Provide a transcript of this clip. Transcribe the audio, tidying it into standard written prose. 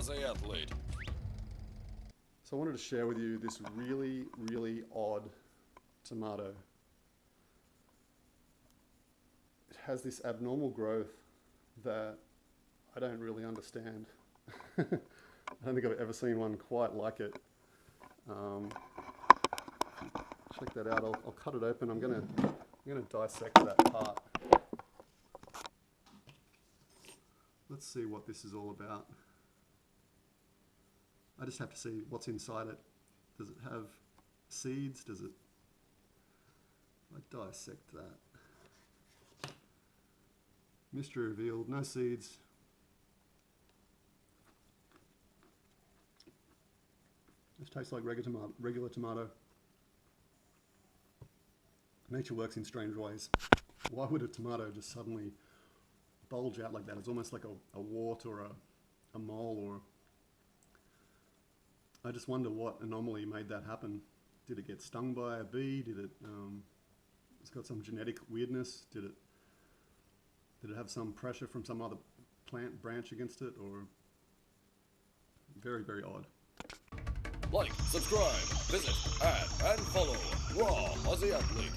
Aussie athlete. So I wanted to share with you this really, really odd tomato. It has this abnormal growth that I don't really understand. I don't think I've ever seen one quite like it. Check that out. I'll cut it open. I'm gonna dissect that part. Let's see what this is all about. I just have to see what's inside it. Does it have seeds? Does it? I dissect that. Mystery revealed. No seeds. This tastes like regular tomato. Nature works in strange ways. Why would a tomato just suddenly bulge out like that? It's almost like a wart or a mole, or I just wonder what anomaly made that happen. Did it get stung by a bee? Did it? It's got some genetic weirdness. Did it have some pressure from some other plant branch against it? Or very, very odd. Like, subscribe, visit, add, and follow Raw Aussie Athlete.